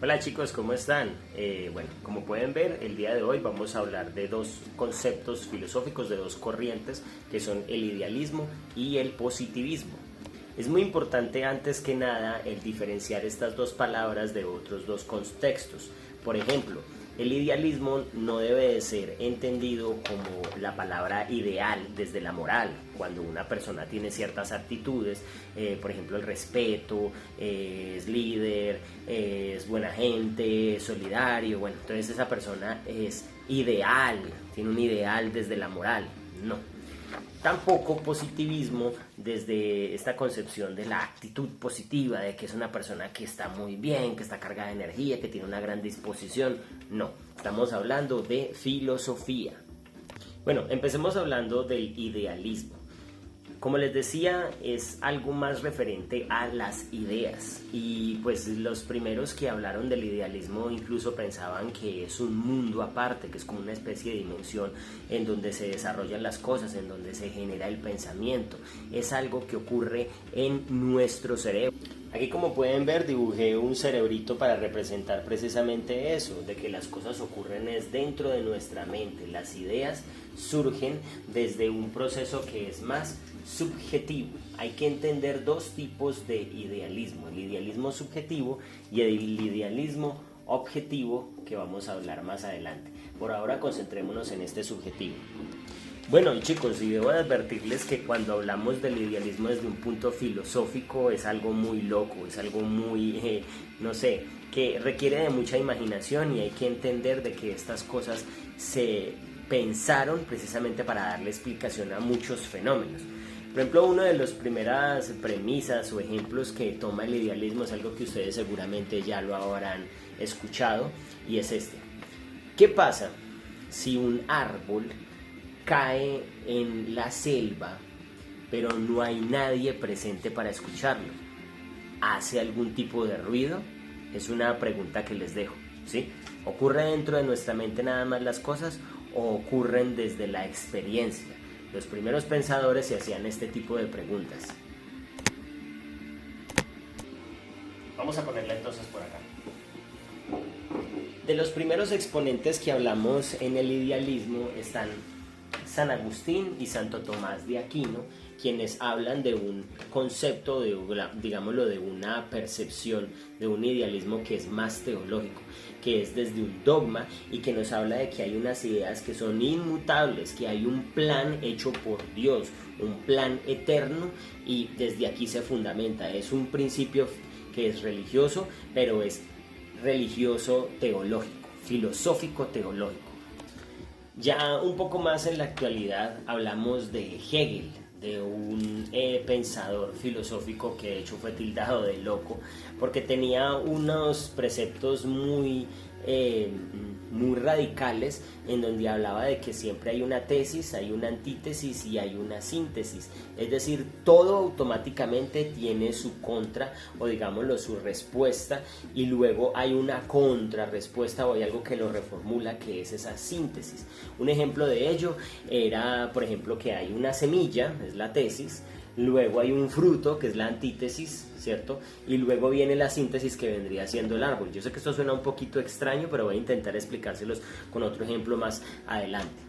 Hola chicos, ¿cómo están? Bueno, como pueden ver, el día de hoy vamos a hablar de dos conceptos filosóficos, de dos corrientes, que son el idealismo y el positivismo. Es muy importante antes que nada el diferenciar estas dos palabras de otros dos contextos. Por ejemplo, el idealismo no debe de ser entendido como la palabra ideal desde la moral, cuando una persona tiene ciertas actitudes, por ejemplo el respeto, es líder, es buena gente, es solidario, bueno, entonces esa persona es ideal, tiene un ideal desde la moral, no. Tampoco positivismo desde esta concepción de la actitud positiva, de que es una persona que está muy bien, que está cargada de energía, que tiene una gran disposición. No, estamos hablando de filosofía. Bueno, empecemos hablando del idealismo. Como les decía, es algo más referente a las ideas y pues los primeros que hablaron del idealismo incluso pensaban que es un mundo aparte, que es como una especie de dimensión en donde se desarrollan las cosas, en donde se genera el pensamiento. Es algo que ocurre en nuestro cerebro. Aquí, como pueden ver, dibujé un cerebrito para representar precisamente eso, de que las cosas ocurren es dentro de nuestra mente. Las ideas surgen desde un proceso que es más subjetivo. Hay que entender dos tipos de idealismo, el idealismo subjetivo y el idealismo objetivo, que vamos a hablar más adelante. Por ahora concentrémonos en este subjetivo. Bueno chicos, y debo advertirles que cuando hablamos del idealismo desde un punto filosófico es algo muy loco, es algo muy, no sé, que requiere de mucha imaginación y hay que entender de que estas cosas se pensaron precisamente para darle explicación a muchos fenómenos. Por ejemplo, una de las primeras premisas o ejemplos que toma el idealismo es algo que ustedes seguramente ya lo habrán escuchado y es este. ¿Qué pasa si un árbol cae en la selva, pero no hay nadie presente para escucharlo? ¿Hace algún tipo de ruido? Es una pregunta que les dejo, ¿sí? ¿Ocurre dentro de nuestra mente nada más las cosas o ocurren desde la experiencia? Los primeros pensadores se hacían este tipo de preguntas. Vamos a ponerla entonces por acá. De los primeros exponentes que hablamos en el idealismo están San Agustín y Santo Tomás de Aquino, quienes hablan de un concepto, digámoslo, de una percepción, de un idealismo que es más teológico, que es desde un dogma y que nos habla de que hay unas ideas que son inmutables, que hay un plan hecho por Dios, un plan eterno, y desde aquí se fundamenta. Es un principio que es religioso, pero es religioso teológico, filosófico teológico. Ya un poco más en la actualidad hablamos de Hegel, de un pensador filosófico que de hecho fue tildado de loco porque tenía unos preceptos muy radicales, en donde hablaba de que siempre hay una tesis, hay una antítesis y hay una síntesis, es decir, todo automáticamente tiene su contra o digámoslo su respuesta y luego hay una contrarrespuesta o hay algo que lo reformula, que es esa síntesis. Un ejemplo de ello era, por ejemplo, que hay una semilla, es la tesis, luego hay un fruto, que es la antítesis, ¿cierto? Y luego viene la síntesis, que vendría siendo el árbol. Yo sé que esto suena un poquito extraño, pero voy a intentar explicárselos con otro ejemplo más adelante.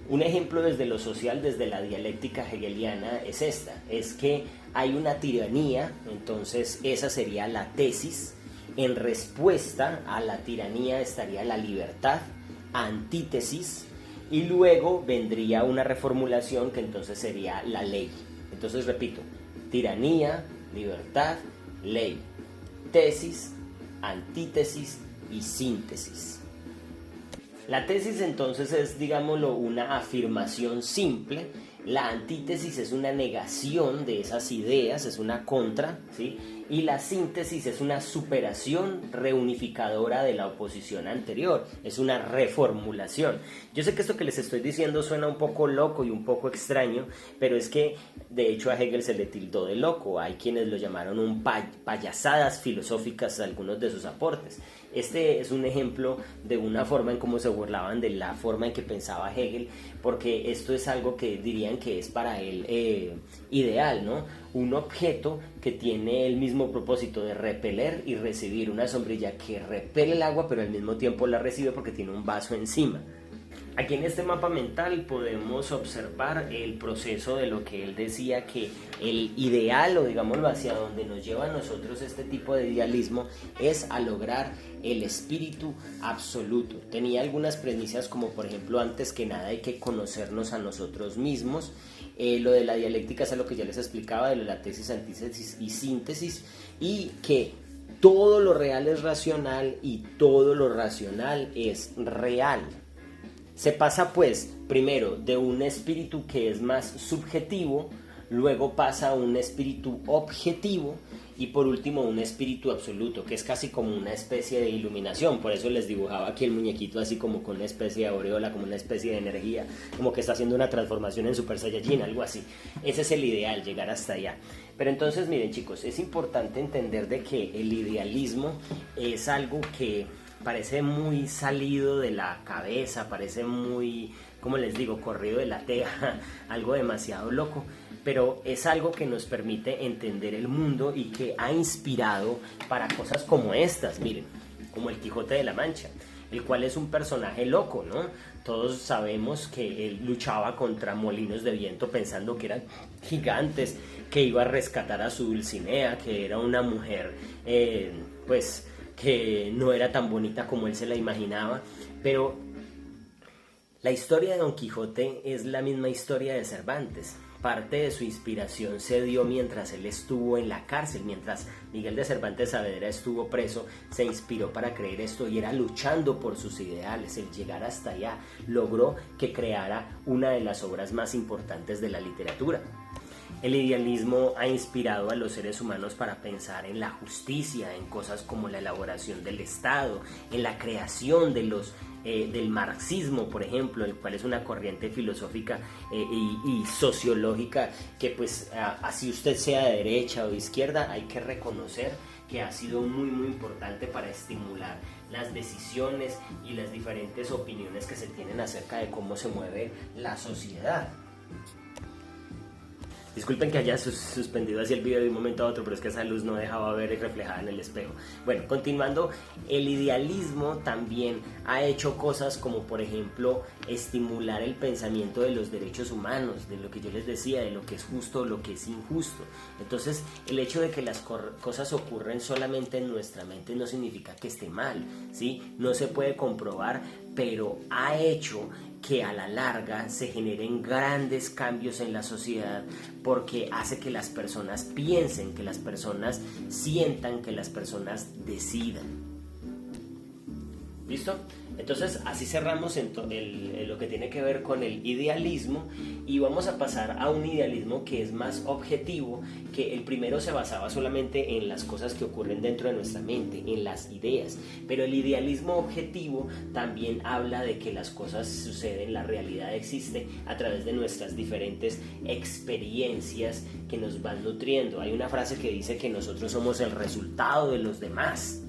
Un ejemplo desde lo social, desde la dialéctica hegeliana, es esta, es que hay una tiranía, entonces esa sería la tesis. En respuesta a la tiranía estaría la libertad, antítesis, y luego vendría una reformulación que entonces sería la ley. Entonces repito, tiranía, libertad, ley, tesis, antítesis y síntesis. La tesis entonces es, digámoslo, una afirmación simple. La antítesis es una negación de esas ideas, es una contra, ¿sí? Y la síntesis es una superación reunificadora de la oposición anterior, es una reformulación. Yo sé que esto que les estoy diciendo suena un poco loco y un poco extraño, pero es que de hecho a Hegel se le tildó de loco. Hay quienes lo llamaron un payasadas filosóficas, algunos de sus aportes. Este es un ejemplo de una forma en cómo se burlaban de la forma en que pensaba Hegel, porque esto es algo que dirían denominan que es para él ideal, ¿no? Un objeto que tiene el mismo propósito de repeler y recibir, una sombrilla que repele el agua pero al mismo tiempo la recibe porque tiene un vaso encima. Aquí en este mapa mental podemos observar el proceso de lo que él decía que el ideal, o digámoslo hacia donde nos lleva a nosotros este tipo de idealismo, es a lograr el espíritu absoluto. Tenía algunas premisas como por ejemplo, antes que nada hay que conocernos a nosotros mismos. Lo de la dialéctica es lo que ya les explicaba, de la tesis, antítesis y síntesis, y que todo lo real es racional y todo lo racional es real. Se pasa pues primero de un espíritu que es más subjetivo, luego pasa a un espíritu objetivo y por último un espíritu absoluto, que es casi como una especie de iluminación. Por eso les dibujaba aquí el muñequito así como con una especie de aureola, como una especie de energía, como que está haciendo una transformación en Super Saiyajin, algo así. Ese es el ideal, llegar hasta allá. Pero entonces miren chicos, es importante entender de que el idealismo es algo que parece muy salido de la cabeza, parece muy, como les digo, corrido de la teja, algo demasiado loco, pero es algo que nos permite entender el mundo y que ha inspirado para cosas como estas, miren, como el Quijote de la Mancha, el cual es un personaje loco, ¿no? Todos sabemos que él luchaba contra molinos de viento pensando que eran gigantes, que iba a rescatar a su Dulcinea, que era una mujer, que no era tan bonita como él se la imaginaba, pero la historia de Don Quijote es la misma historia de Cervantes. Parte de su inspiración se dio mientras él estuvo en la cárcel, mientras Miguel de Cervantes Saavedra estuvo preso, se inspiró para creer esto y era luchando por sus ideales. El llegar hasta allá logró que creara una de las obras más importantes de la literatura. El idealismo ha inspirado a los seres humanos para pensar en la justicia, en cosas como la elaboración del Estado, en la creación de del marxismo, por ejemplo, el cual es una corriente filosófica y sociológica que pues así usted sea de derecha o de izquierda, hay que reconocer que ha sido muy muy importante para estimular las decisiones y las diferentes opiniones que se tienen acerca de cómo se mueve la sociedad. Disculpen que haya suspendido así el video de un momento a otro, pero es que esa luz no dejaba ver reflejada en el espejo. Bueno, continuando, el idealismo también ha hecho cosas como, por ejemplo, estimular el pensamiento de los derechos humanos, de lo que yo les decía, de lo que es justo o lo que es injusto. Entonces, el hecho de que las cosas ocurren solamente en nuestra mente no significa que esté mal, ¿sí? No se puede comprobar, pero ha hecho que a la larga se generen grandes cambios en la sociedad porque hace que las personas piensen, que las personas sientan, que las personas decidan. ¿Listo? Entonces así cerramos lo que tiene que ver con el idealismo y vamos a pasar a un idealismo que es más objetivo, que el primero se basaba solamente en las cosas que ocurren dentro de nuestra mente, en las ideas, pero el idealismo objetivo también habla de que las cosas suceden, la realidad existe a través de nuestras diferentes experiencias que nos van nutriendo. Hay una frase que dice que nosotros somos el resultado de los demás.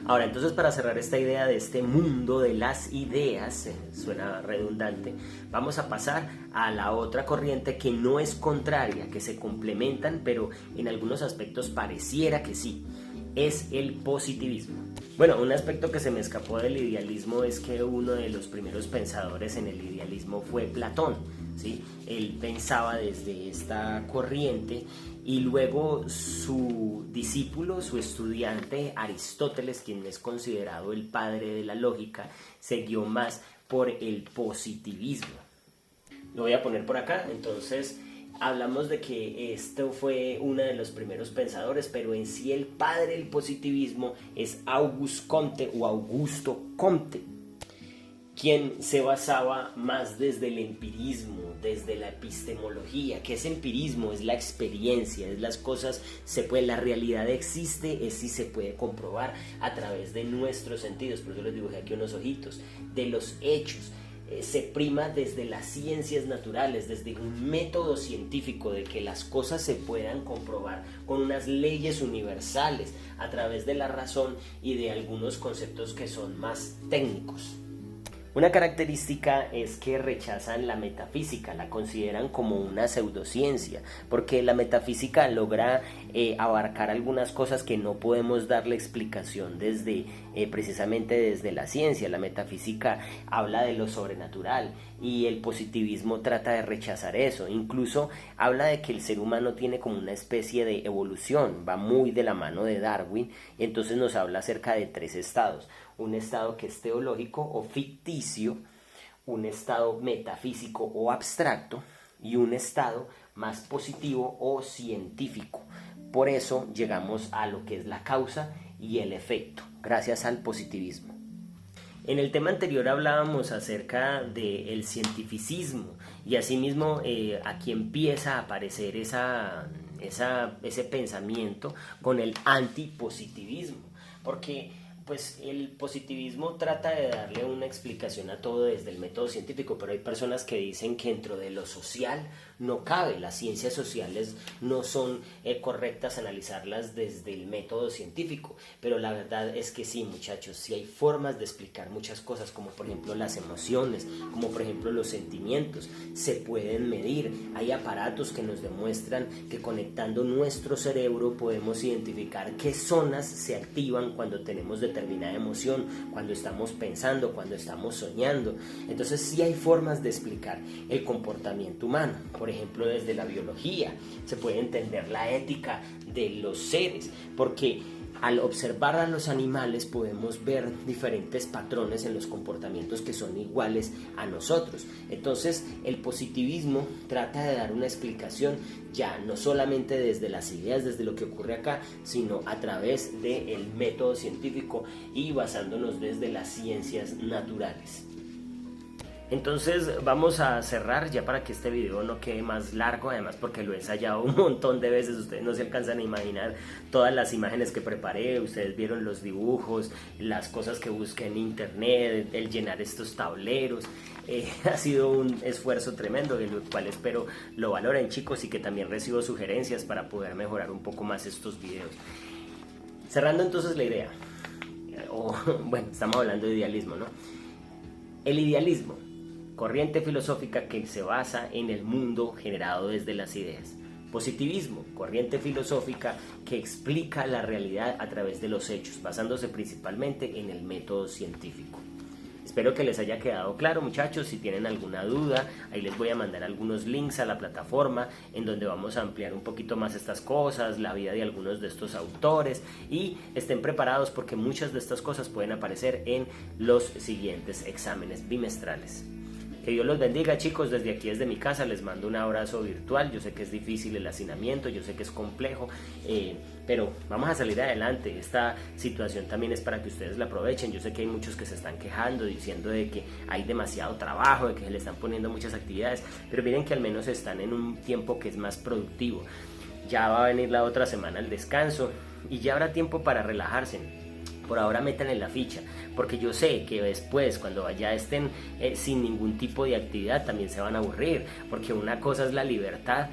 Ahora, entonces para cerrar esta idea de este mundo de las ideas, suena redundante, vamos a pasar a la otra corriente que no es contraria, que se complementan, pero en algunos aspectos pareciera que sí, es el positivismo. Bueno, un aspecto que se me escapó del idealismo es que uno de los primeros pensadores en el idealismo fue Platón, ¿sí? Él pensaba desde esta corriente y luego su discípulo, su estudiante Aristóteles, quien es considerado el padre de la lógica, se guió más por el positivismo. Lo voy a poner por acá, entonces hablamos de que esto fue uno de los primeros pensadores, pero en sí el padre del positivismo es Auguste Comte o Augusto Comte, quien se basaba más desde el empirismo, desde la epistemología. ¿Qué es empirismo? Es la experiencia, es las cosas, la realidad existe, es si se puede comprobar a través de nuestros sentidos, por eso les dibujé aquí unos ojitos, de los hechos. Se prima desde las ciencias naturales, desde un método científico de que las cosas se puedan comprobar con unas leyes universales a través de la razón y de algunos conceptos que son más técnicos. Una característica es que rechazan la metafísica, la consideran como una pseudociencia, porque la metafísica logra abarcar algunas cosas que no podemos darle explicación desde precisamente desde la ciencia. La metafísica habla de lo sobrenatural y el positivismo trata de rechazar eso. Incluso habla de que el ser humano tiene como una especie de evolución, va muy de la mano de Darwin, y entonces nos habla acerca de 3 estados: un estado que es teológico o ficticio, un estado metafísico o abstracto y un estado más positivo o científico. Por eso llegamos a lo que es la causa y el efecto, gracias al positivismo. En el tema anterior hablábamos acerca del cientificismo y asimismo aquí empieza a aparecer ese pensamiento con el antipositivismo, porque pues el positivismo trata de darle una explicación a todo desde el método científico, pero hay personas que dicen que dentro de lo social no cabe, las ciencias sociales no son correctas analizarlas desde el método científico, pero la verdad es que sí, muchachos, sí hay formas de explicar muchas cosas, como por ejemplo las emociones, como por ejemplo los sentimientos, se pueden medir, hay aparatos que nos demuestran que conectando nuestro cerebro podemos identificar qué zonas se activan cuando tenemos determinada emoción, cuando estamos pensando, cuando estamos soñando. Entonces sí hay formas de explicar el comportamiento humano. Por ejemplo, desde la biología se puede entender la ética de los seres, porque al observar a los animales podemos ver diferentes patrones en los comportamientos que son iguales a nosotros. Entonces el positivismo trata de dar una explicación ya no solamente desde las ideas, desde lo que ocurre acá, sino a través del método científico y basándonos desde las ciencias naturales. Entonces vamos a cerrar ya para que este video no quede más largo, además porque lo he ensayado un montón de veces, ustedes no se alcanzan a imaginar todas las imágenes que preparé, ustedes vieron los dibujos, las cosas que busqué en internet, el llenar estos tableros, ha sido un esfuerzo tremendo, de lo cual espero lo valoren, chicos, y que también recibo sugerencias para poder mejorar un poco más estos videos. Cerrando entonces la idea, bueno, estamos hablando de idealismo, ¿no? El idealismo, corriente filosófica que se basa en el mundo generado desde las ideas. Positivismo, corriente filosófica que explica la realidad a través de los hechos, basándose principalmente en el método científico. Espero que les haya quedado claro, muchachos. Si tienen alguna duda, ahí les voy a mandar algunos links a la plataforma en donde vamos a ampliar un poquito más estas cosas, la vida de algunos de estos autores, y estén preparados porque muchas de estas cosas pueden aparecer en los siguientes exámenes bimestrales. Que Dios los bendiga, chicos. Desde aquí, desde mi casa, les mando un abrazo virtual. Yo sé que es difícil el hacinamiento, yo sé que es complejo, pero vamos a salir adelante. Esta situación también es para que ustedes la aprovechen. Yo sé que hay muchos que se están quejando, diciendo de que hay demasiado trabajo, de que se le están poniendo muchas actividades, pero miren que al menos están en un tiempo que es más productivo. Ya va a venir la otra semana el descanso y ya habrá tiempo para relajarse. Por ahora métanle la ficha, porque yo sé que después, cuando ya estén sin ningún tipo de actividad, también se van a aburrir, porque una cosa es la libertad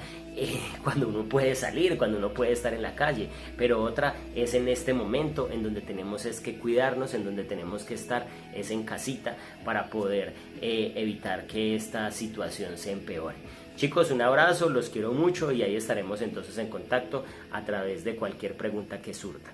cuando uno puede salir, cuando uno puede estar en la calle, pero otra es en este momento en donde tenemos es que cuidarnos, en donde tenemos que estar es en casita para poder evitar que esta situación se empeore. Chicos, un abrazo, los quiero mucho y ahí estaremos entonces en contacto a través de cualquier pregunta que surta.